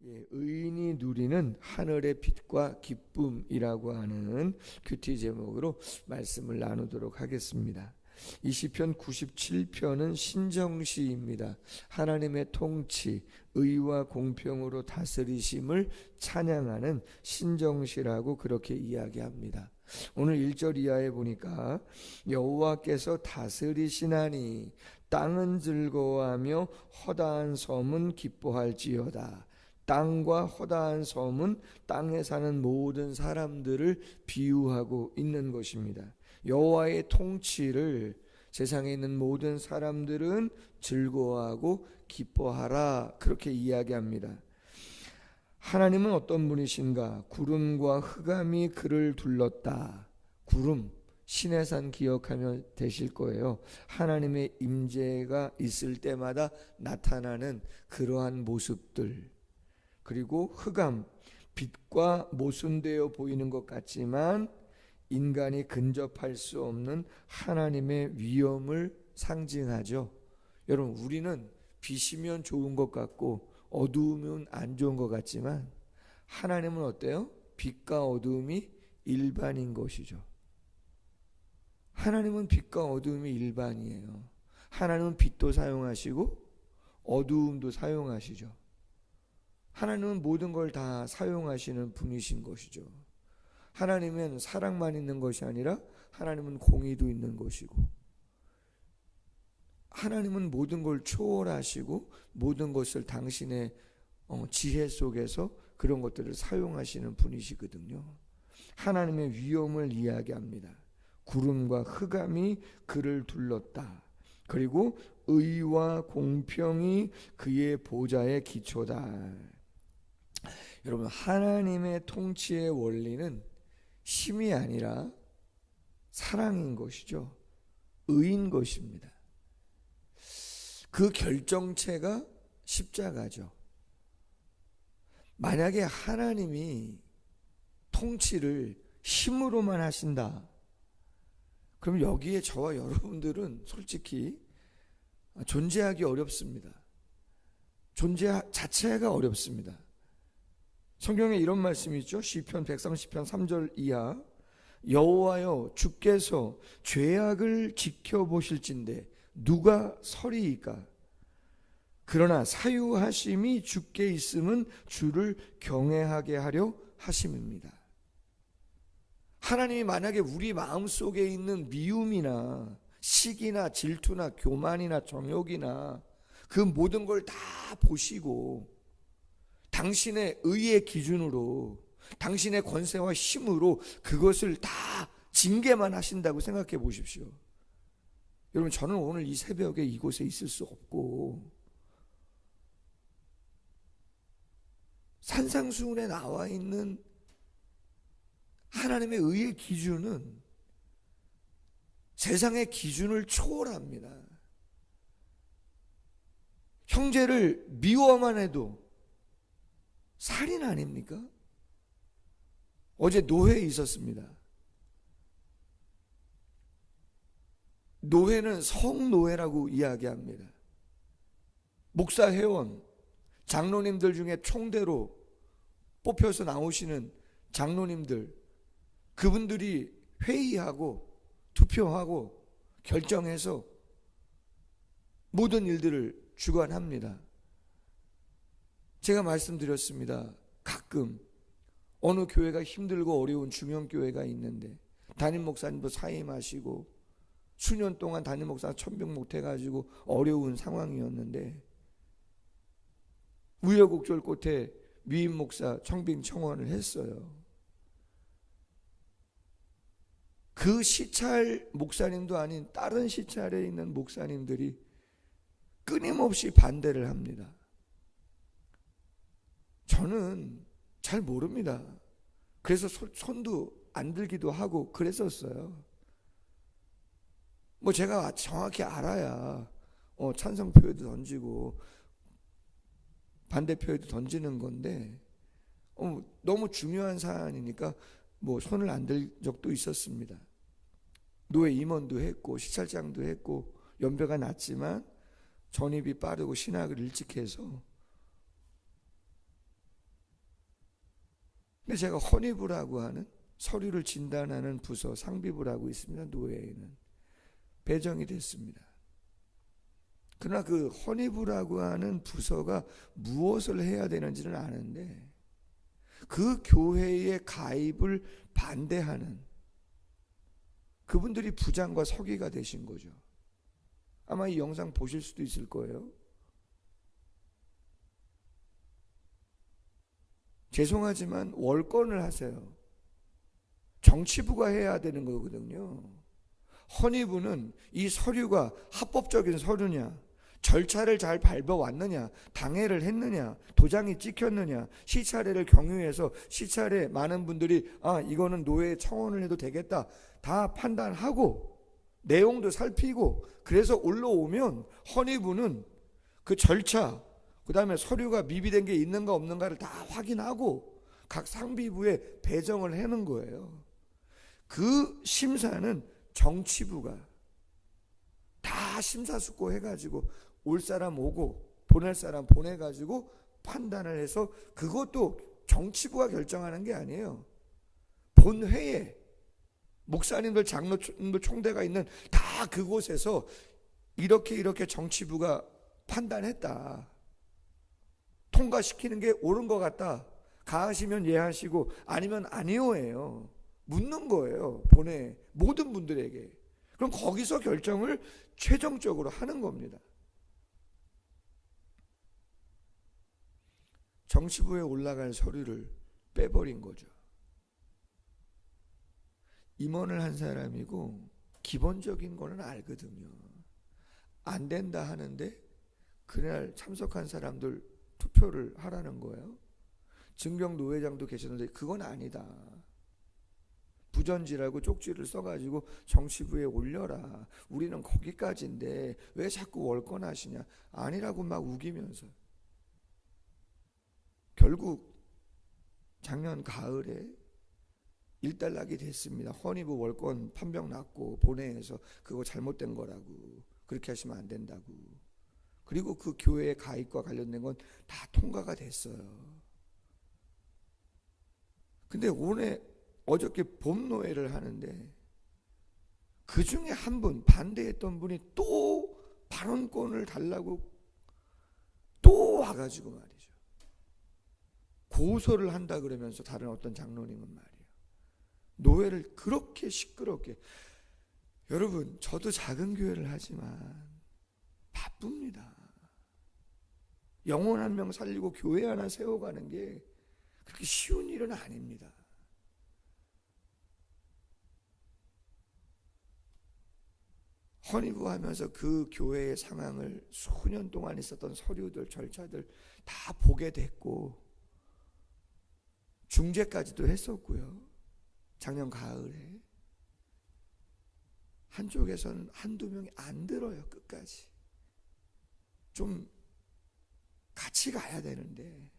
의인이 누리는 하늘의 빛과 기쁨이라고 하는 큐티 제목으로 말씀을 나누도록 하겠습니다. 이 시편 97편은 신정시입니다. 하나님의 통치, 의와 공평으로 다스리심을 찬양하는 신정시라고 그렇게 이야기합니다. 오늘 1절 이하에 보니까 여호와께서 다스리시나니 땅은 즐거워하며 허다한 섬은 기뻐할지어다. 땅과 허다한 섬은 땅에 사는 모든 사람들을 비유하고 있는 것입니다. 여호와의 통치를 세상에 있는 모든 사람들은 즐거워하고 기뻐하라, 그렇게 이야기합니다. 하나님은 어떤 분이신가? 구름과 흑암이 그를 둘렀다. 구름, 신의 산 기억하면 되실 거예요. 하나님의 임재가 있을 때마다 나타나는 그러한 모습들. 그리고 흑암, 빛과 모순되어 보이는 것 같지만 인간이 근접할 수 없는 하나님의 위엄을 상징하죠. 여러분, 우리는 빛이면 좋은 것 같고 어두우면 안 좋은 것 같지만 하나님은 어때요? 빛과 어두움이 일반인 것이죠. 하나님은 빛과 어두움이 일반이에요. 하나님은 빛도 사용하시고 어두움도 사용하시죠. 하나님은 모든 걸 다 사용하시는 분이신 것이죠. 하나님은 사랑만 있는 것이 아니라 하나님은 공의도 있는 것이고, 하나님은 모든 걸 초월하시고 모든 것을 당신의 지혜 속에서 그런 것들을 사용하시는 분이시거든요. 하나님의 위엄을 이야기합니다. 구름과 흑암이 그를 둘렀다. 그리고 의와 공평이 그의 보좌의 기초다. 여러분, 하나님의 통치의 원리는 힘이 아니라 사랑인 것이죠. 의인 것입니다. 그 결정체가 십자가죠. 만약에 하나님이 통치를 힘으로만 하신다, 그럼 여기에 저와 여러분들은 솔직히 존재하기 어렵습니다. 존재 자체가 어렵습니다. 성경에 이런 말씀이 있죠. 시편 130편 3절 이하, 여호와여 주께서 죄악을 지켜보실진대 누가 서리이까? 그러나 사유하심이 주께 있음은 주를 경외하게 하려 하심입니다. 하나님이 만약에 우리 마음속에 있는 미움이나 시기나 질투나 교만이나 정욕이나 그 모든 걸 다 보시고 당신의 의의 기준으로, 당신의 권세와 힘으로 그것을 다 징계만 하신다고 생각해 보십시오. 여러분, 저는 오늘 이 새벽에 이곳에 있을 수 없고 산상수훈에 나와 있는 하나님의 의의 기준은 세상의 기준을 초월합니다. 형제를 미워만 해도 살인 아닙니까? 어제 노회에 있었습니다. 노회는 성노회라고 이야기합니다. 목사 회원, 장로님들 중에 총대로 뽑혀서 나오시는 장로님들, 그분들이 회의하고 투표하고 결정해서 모든 일들을 주관합니다. 제가 말씀드렸습니다. 가끔 어느 교회가 힘들고 어려운 중형교회가 있는데 담임 목사님도 사임하시고 수년 동안 담임 목사가 천병 못해가지고 어려운 상황이었는데 우여곡절 끝에 위임 목사 청빙 청원을 했어요. 그 시찰 목사님도 아닌 다른 시찰에 있는 목사님들이 끊임없이 반대를 합니다. 저는 잘 모릅니다. 그래서 손도 안 들기도 하고 그랬었어요. 뭐 제가 정확히 알아야 찬성표에도 던지고 반대표에도 던지는 건데 너무 중요한 사안이니까 뭐 손을 안 들 적도 있었습니다. 노회 임원도 했고 시찰장도 했고 연배가 낮지만 전입이 빠르고 신학을 일찍 해서 근데 제가 헌의부라고 하는 서류를 진단하는 부서 상비부를 하고 있습니다. 노예에는 배정이 됐습니다. 그러나 그 헌의부라고 하는 부서가 무엇을 해야 되는지는 아는데 그 교회의 가입을 반대하는 그분들이 부장과 서기가 되신 거죠. 아마 이 영상 보실 수도 있을 거예요. 죄송하지만 월권을 하세요. 정치부가 해야 되는 거거든요. 헌의부는 이 서류가 합법적인 서류냐, 절차를 잘 밟아왔느냐, 당해를 했느냐, 도장이 찍혔느냐, 시찰회를 경유해서 시찰에 많은 분들이 이거는 노예 청원을 해도 되겠다 다 판단하고 내용도 살피고 그래서 올라오면 헌의부는 그 절차, 그 다음에 서류가 미비된 게 있는가 없는가를 다 확인하고 각 상비부에 배정을 하는 거예요. 그 심사는 정치부가 다 심사숙고 해가지고 올 사람 오고 보낼 사람 보내가지고 판단을 해서 그것도 정치부가 결정하는 게 아니에요. 본회에 목사님들, 장로님들, 총대가 있는 다 그곳에서 이렇게 정치부가 판단했다. 통과시키는 게 옳은 것 같다. 가하시면 예하시고 아니면 아니오예요. 묻는 거예요. 본회 모든 분들에게. 그럼 거기서 결정을 최종적으로 하는 겁니다. 정치부에 올라갈 서류를 빼버린 거죠. 임원을 한 사람이고 기본적인 거는 알거든요. 안 된다 하는데 그날 참석한 사람들 투표를 하라는 거예요. 증경 노회장도 계셨는데 그건 아니다. 부전지라고 쪽지를 써가지고 정치부에 올려라. 우리는 거기까지인데 왜 자꾸 월권하시냐. 아니라고 막 우기면서. 결국 작년 가을에 일단락이 됐습니다. 헌의부 월권 판명 났고 본회에서 그거 잘못된 거라고, 그렇게 하시면 안 된다고. 그리고 그 교회의 가입과 관련된 건 다 통과가 됐어요. 근데 어저께 봄노회를 하는데 그 중에 한 분, 반대했던 분이 또 발언권을 달라고 또 와가지고 말이죠. 고소를 한다 그러면서 다른 어떤 장로님은 말이에요. 노회를 그렇게 시끄럽게. 여러분, 저도 작은 교회를 하지만 바쁩니다. 영혼 한 명 살리고 교회 하나 세워가는 게 그렇게 쉬운 일은 아닙니다. 헌의부 하면서 그 교회의 상황을 수년 동안 있었던 서류들, 절차들 다 보게 됐고 중재까지도 했었고요. 작년 가을에 한쪽에서는 한두 명이 안 들어요. 끝까지 좀 같이 가야 되는데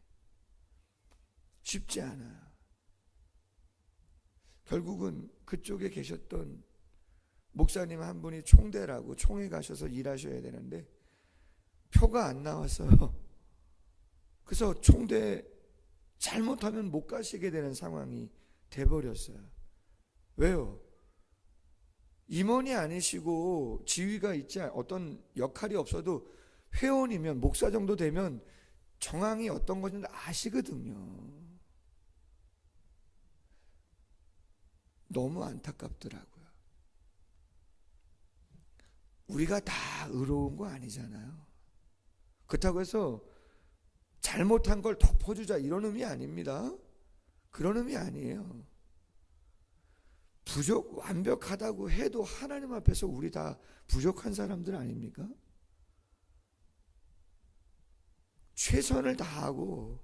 쉽지 않아요. 결국은 그쪽에 계셨던 목사님 한 분이 총대라고 총회 가셔서 일하셔야 되는데 표가 안 나왔어요. 그래서 총대 잘못하면 못 가시게 되는 상황이 돼버렸어요. 왜요? 임원이 아니시고 지위가 있지 어떤 역할이 없어도 회원이면 목사 정도 되면 정황이 어떤 건지 아시거든요. 너무 안타깝더라고요. 우리가 다 의로운 거 아니잖아요. 그렇다고 해서 잘못한 걸 덮어주자 이런 의미 아닙니다. 그런 의미 아니에요. 완벽하다고 해도 하나님 앞에서 우리 다 부족한 사람들 아닙니까? 최선을 다하고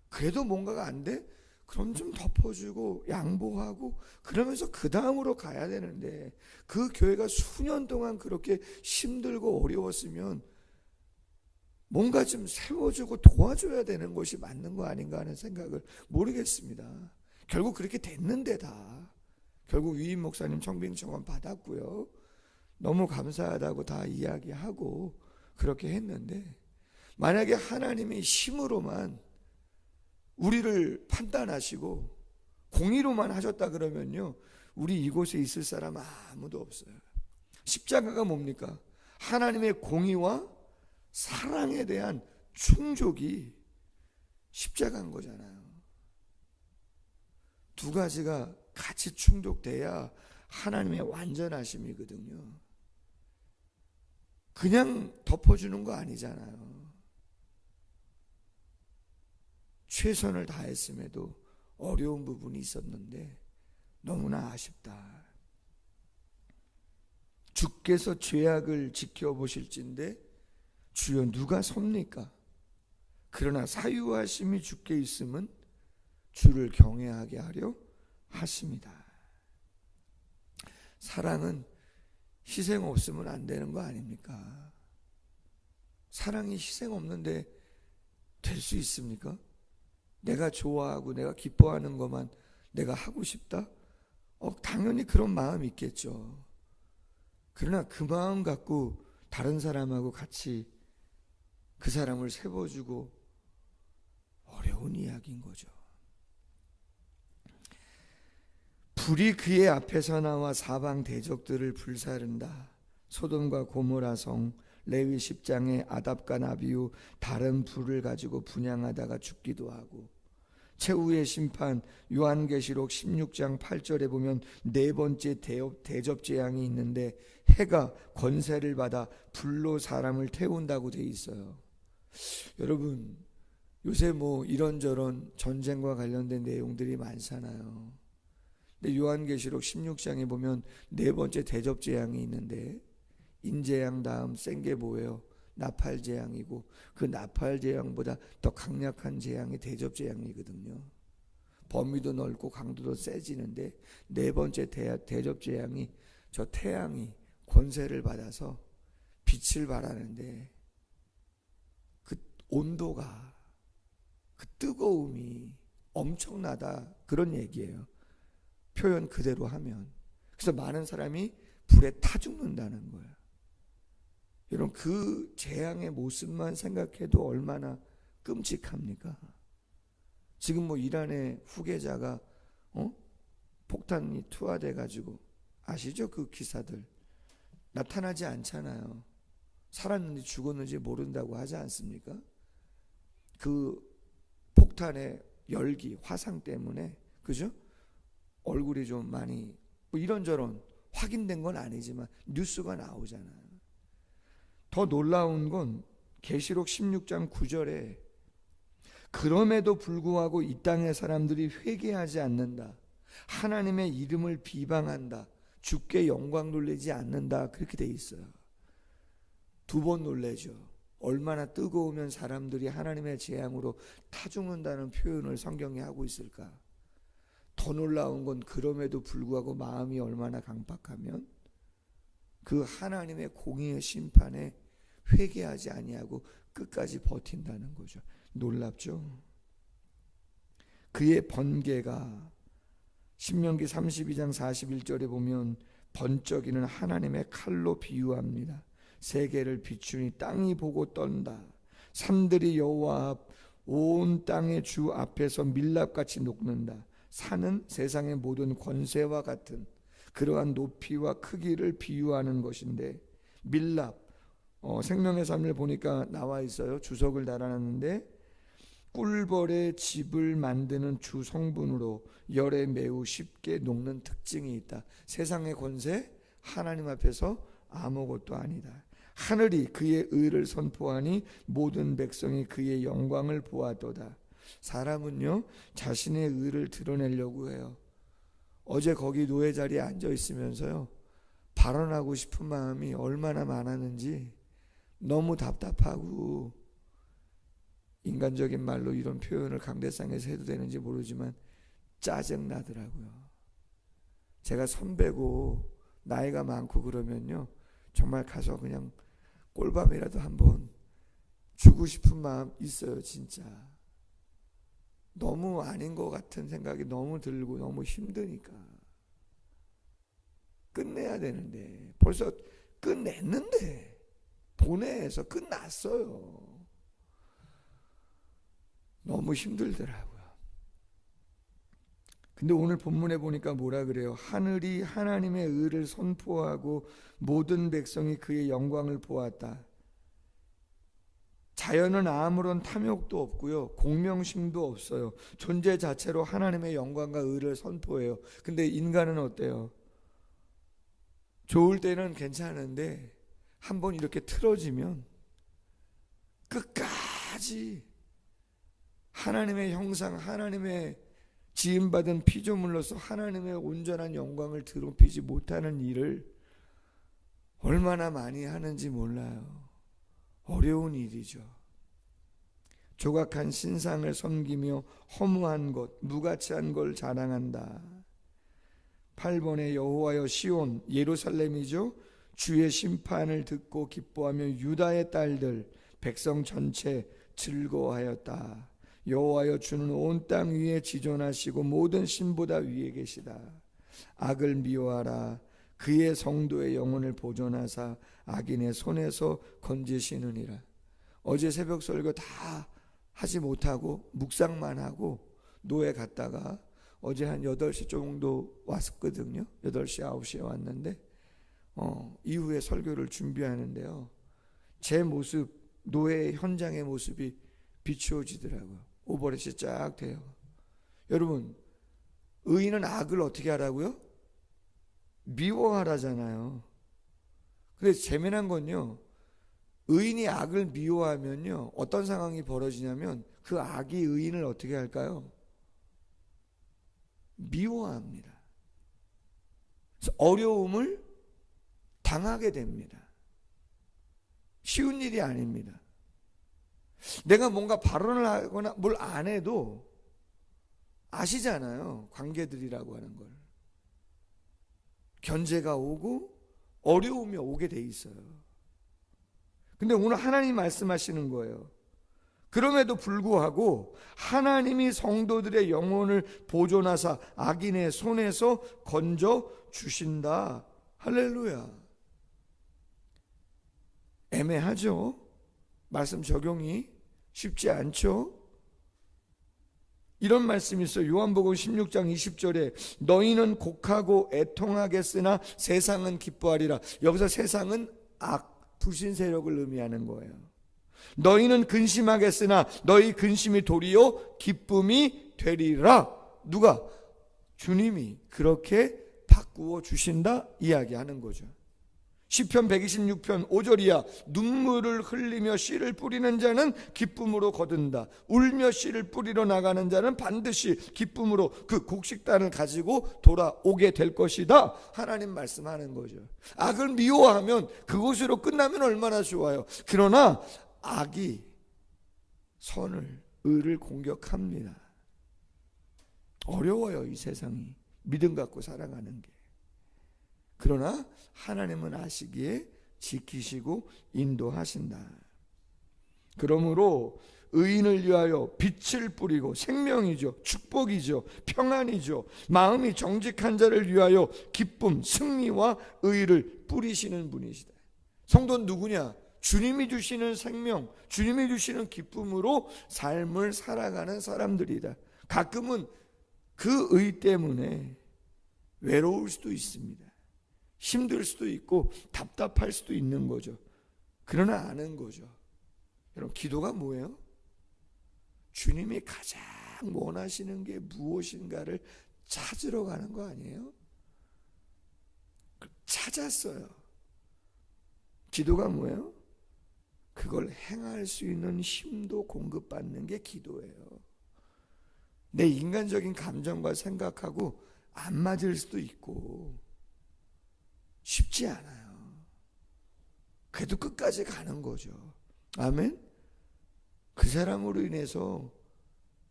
그래도 뭔가가 안 돼? 그럼 좀 덮어주고 양보하고 그러면서 그 다음으로 가야 되는데 그 교회가 수년 동안 그렇게 힘들고 어려웠으면 뭔가 좀 세워주고 도와줘야 되는 것이 맞는 거 아닌가 하는 생각을 모르겠습니다. 결국 그렇게 됐는데 결국 위임 목사님 청빙 청원 받았고요. 너무 감사하다고 다 이야기하고 그렇게 했는데 만약에 하나님의 힘으로만 우리를 판단하시고 공의로만 하셨다 그러면요, 우리 이곳에 있을 사람 아무도 없어요. 십자가가 뭡니까? 하나님의 공의와 사랑에 대한 충족이 십자가인 거잖아요. 두 가지가 같이 충족돼야 하나님의 완전하심이거든요. 그냥 덮어주는 거 아니잖아요. 최선을 다했음에도 어려운 부분이 있었는데 너무나 아쉽다. 주께서 죄악을 지켜보실진데 주여 누가 섭니까? 그러나 사유하심이 주께 있음은 주를 경외하게 하려 하십니다. 사랑은 희생 없으면 안 되는 거 아닙니까? 사랑이 희생 없는데 될 수 있습니까? 내가 좋아하고 내가 기뻐하는 것만 내가 하고 싶다? 당연히 그런 마음이 있겠죠. 그러나 그 마음 갖고 다른 사람하고 같이 그 사람을 세워주고 어려운 이야기인 거죠. 불이 그의 앞에서 나와 사방 대적들을 불사른다. 소돔과 고모라 성, 레위 10장의 아답과 나비우 다른 불을 가지고 분향하다가 죽기도 하고, 최후의 심판 요한계시록 16장 8절에 보면 네 번째 대접 재앙이 있는데 해가 권세를 받아 불로 사람을 태운다고 돼 있어요. 여러분, 요새 이런저런 전쟁과 관련된 내용들이 많잖아요. 근데 요한계시록 16장에 보면 네 번째 대접 재앙이 있는데 인재앙 다음 센 게 뭐예요? 나팔 재앙이고, 그 나팔 재앙보다 더 강력한 재앙이 대접 재앙이거든요. 범위도 넓고 강도도 세지는데 네 번째 대접 재앙이 저 태양이 권세를 받아서 빛을 발하는데 그 온도가, 그 뜨거움이 엄청나다, 그런 얘기예요. 표현 그대로 하면. 그래서 많은 사람이 불에 타 죽는다는 거예요. 여러분, 그 재앙의 모습만 생각해도 얼마나 끔찍합니까? 지금 이란의 후계자가 폭탄이 투하돼 가지고, 아시죠? 그 기사들 나타나지 않잖아요. 살았는지 죽었는지 모른다고 하지 않습니까? 그 폭탄의 열기, 화상 때문에, 그죠? 얼굴이 좀 많이 이런저런 확인된 건 아니지만 뉴스가 나오잖아요. 더 놀라운 건 계시록 16장 9절에 그럼에도 불구하고 이 땅의 사람들이 회개하지 않는다, 하나님의 이름을 비방한다, 주께 영광 돌리지 않는다, 그렇게 돼 있어요. 두 번 놀래죠. 얼마나 뜨거우면 사람들이 하나님의 재앙으로 타 죽는다는 표현을 성경에 하고 있을까? 더 놀라운 건 그럼에도 불구하고 마음이 얼마나 강팍하면 그 하나님의 공의의 심판에 회개하지 아니하고 끝까지 버틴다는 거죠. 놀랍죠? 그의 번개가 신명기 32장 41절에 보면 번쩍이는 하나님의 칼로 비유합니다. 세계를 비추니 땅이 보고 떤다. 산들이 여호와 앞 온 땅의 주 앞에서 밀랍같이 녹는다. 산은 세상의 모든 권세와 같은 그러한 높이와 크기를 비유하는 것인데, 밀랍, 생명의 삶을 보니까 나와 있어요. 주석을 달아놨는데, 꿀벌의 집을 만드는 주 성분으로 열에 매우 쉽게 녹는 특징이 있다. 세상의 권세, 하나님 앞에서 아무것도 아니다. 하늘이 그의 의를 선포하니 모든 백성이 그의 영광을 보았도다. 사람은요, 자신의 의를 드러내려고 해요. 어제 거기 노예 자리에 앉아 있으면서요, 발언하고 싶은 마음이 얼마나 많았는지 너무 답답하고, 인간적인 말로 이런 표현을 강대상에서 해도 되는지 모르지만 짜증나더라고요. 제가 선배고 나이가 많고 그러면요, 정말 가서 그냥 꼴밤이라도 한번 주고 싶은 마음 있어요. 진짜 너무 아닌 것 같은 생각이 너무 들고 너무 힘드니까. 끝내야 되는데 벌써 끝냈는데, 본회에서 끝났어요. 너무 힘들더라고요. 근데 오늘 본문에 보니까 뭐라 그래요? 하늘이 하나님의 의를 선포하고 모든 백성이 그의 영광을 보았다. 자연은 아무런 탐욕도 없고요, 공명심도 없어요. 존재 자체로 하나님의 영광과 의를 선포해요. 근데 인간은 어때요? 좋을 때는 괜찮은데 한번 이렇게 틀어지면 끝까지 하나님의 형상, 하나님의 지음받은 피조물로서 하나님의 온전한 영광을 드높이지 못하는 일을 얼마나 많이 하는지 몰라요. 어려운 일이죠. 조각한 신상을 섬기며 허무한 것, 무가치한 걸 자랑한다. 8번에 여호와여 시온, 예루살렘이죠. 주의 심판을 듣고 기뻐하며 유다의 딸들, 백성 전체 즐거워하였다. 여호와여 주는 온 땅 위에 지존하시고 모든 신보다 위에 계시다. 악을 미워하라. 그의 성도의 영혼을 보존하사 악인의 손에서 건지시느니라. 어제 새벽 설교 다 하지 못하고 묵상만 하고 노예 갔다가 어제 한 8시 정도 왔었거든요. 8시 9시에 왔는데 이후에 설교를 준비하는데요, 제 모습, 노예 현장의 모습이 비추어지더라고요. 오버랩이 쫙 돼요. 여러분, 의인은 악을 어떻게 하라고요? 미워하라잖아요. 근데 재미난 건요, 의인이 악을 미워하면요, 어떤 상황이 벌어지냐면 그 악이 의인을 어떻게 할까요? 미워합니다. 그래서 어려움을 당하게 됩니다. 쉬운 일이 아닙니다. 내가 뭔가 발언을 하거나 뭘 안 해도 아시잖아요, 관계들이라고 하는 걸. 견제가 오고 어려움이 오게 돼 있어요. 근데 오늘 하나님 말씀하시는 거예요. 그럼에도 불구하고 하나님이 성도들의 영혼을 보존하사 악인의 손에서 건져 주신다. 할렐루야. 애매하죠? 말씀 적용이 쉽지 않죠? 이런 말씀이 있어요. 요한복음 16장 20절에 너희는 곡하고 애통하겠으나 세상은 기뻐하리라. 여기서 세상은 악, 불신 세력을 의미하는 거예요. 너희는 근심하겠으나 너희 근심이 도리어 기쁨이 되리라. 누가? 주님이 그렇게 바꾸어 주신다 이야기하는 거죠. 시편 126편 5절이야. 눈물을 흘리며 씨를 뿌리는 자는 기쁨으로 거둔다. 울며 씨를 뿌리러 나가는 자는 반드시 기쁨으로 그 곡식단을 가지고 돌아오게 될 것이다. 하나님 말씀하는 거죠. 악을 미워하면 그것으로 끝나면 얼마나 좋아요. 그러나 악이 선을, 의를 공격합니다. 어려워요, 이 세상이. 믿음 갖고 살아가는 게. 그러나 하나님은 아시기에 지키시고 인도하신다. 그러므로 의인을 위하여 빛을 뿌리고 생명이죠, 축복이죠, 평안이죠, 마음이 정직한 자를 위하여 기쁨, 승리와 의를 뿌리시는 분이시다. 성도는 누구냐? 주님이 주시는 생명, 주님이 주시는 기쁨으로 삶을 살아가는 사람들이다. 가끔은 그 의 때문에 외로울 수도 있습니다. 힘들 수도 있고 답답할 수도 있는 거죠. 그러나 아는 거죠. 여러분, 기도가 뭐예요? 주님이 가장 원하시는 게 무엇인가를 찾으러 가는 거 아니에요? 찾았어요. 기도가 뭐예요? 그걸 행할 수 있는 힘도 공급받는 게 기도예요. 내 인간적인 감정과 생각하고 안 맞을 수도 있고 쉽지 않아요. 그래도 끝까지 가는 거죠. 아멘. 그 사람으로 인해서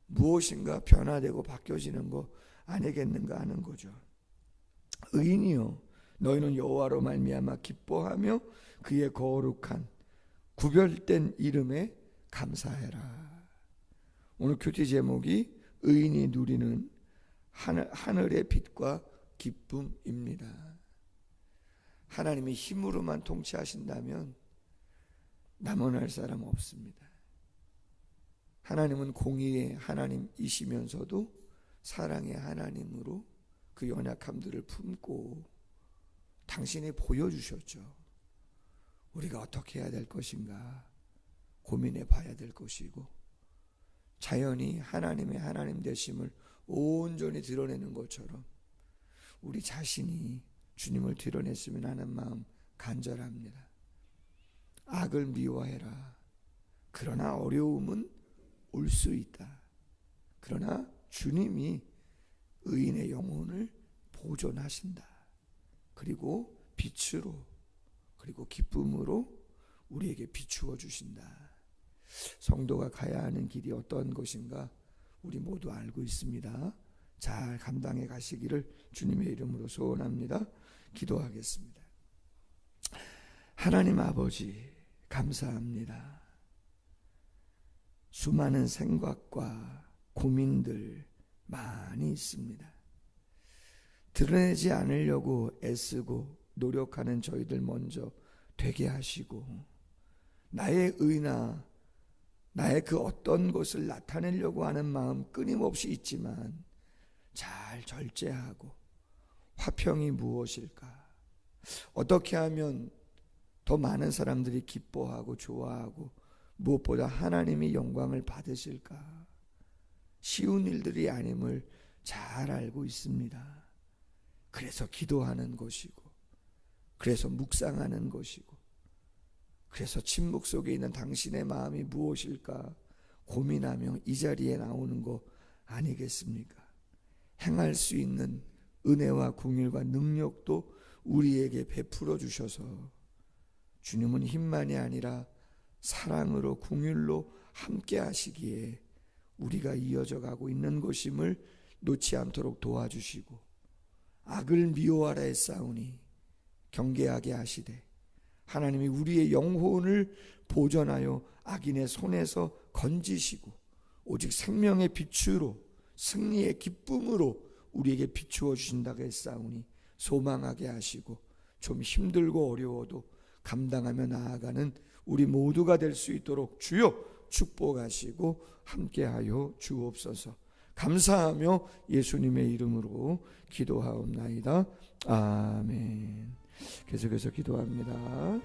무엇인가 변화되고 바뀌어지는 거 아니겠는가 하는 거죠. 의인이요, 너희는 여호와로 말미암아 기뻐하며 그의 거룩한 구별된 이름에 감사해라. 오늘 교티 제목이 의인이 누리는 하늘의 빛과 기쁨입니다. 하나님이 힘으로만 통치하신다면 남원할 사람 없습니다. 하나님은 공의의 하나님이시면서도 사랑의 하나님으로 그 연약함들을 품고 당신이 보여주셨죠. 우리가 어떻게 해야 될 것인가 고민해 봐야 될 것이고, 자연히 하나님의 하나님 되심을 온전히 드러내는 것처럼 우리 자신이 주님을 드러냈으면 하는 마음 간절합니다. 악을 미워해라. 그러나 어려움은 올 수 있다. 그러나 주님이 의인의 영혼을 보존하신다. 그리고 빛으로, 그리고 기쁨으로 우리에게 비추어 주신다. 성도가 가야 하는 길이 어떤 것인가 우리 모두 알고 있습니다. 잘 감당해 가시기를 주님의 이름으로 소원합니다. 기도하겠습니다. 하나님 아버지, 감사합니다. 수많은 생각과 고민들 많이 있습니다. 드러내지 않으려고 애쓰고 노력하는 저희들 먼저 되게 하시고, 나의 의나 나의 그 어떤 것을 나타내려고 하는 마음 끊임없이 있지만 잘 절제하고, 화평이 무엇일까? 어떻게 하면 더 많은 사람들이 기뻐하고 좋아하고 무엇보다 하나님이 영광을 받으실까? 쉬운 일들이 아님을 잘 알고 있습니다. 그래서 기도하는 것이고, 그래서 묵상하는 것이고, 그래서 침묵 속에 있는 당신의 마음이 무엇일까 고민하며 이 자리에 나오는 거 아니겠습니까? 행할 수 있는 은혜와 긍휼과 능력도 우리에게 베풀어 주셔서 주님은 힘만이 아니라 사랑으로 긍휼로 함께 하시기에 우리가 이어져 가고 있는 것임을 놓지 않도록 도와주시고, 악을 미워하라 했사오니 경계하게 하시되 하나님이 우리의 영혼을 보존하여 악인의 손에서 건지시고 오직 생명의 빛으로 승리의 기쁨으로 우리에게 비추어 주신다고 했사오니 소망하게 하시고, 좀 힘들고 어려워도 감당하며 나아가는 우리 모두가 될 수 있도록 주여 축복하시고 함께하여 주옵소서. 감사하며 예수님의 이름으로 기도하옵나이다. 아멘. 계속해서 기도합니다.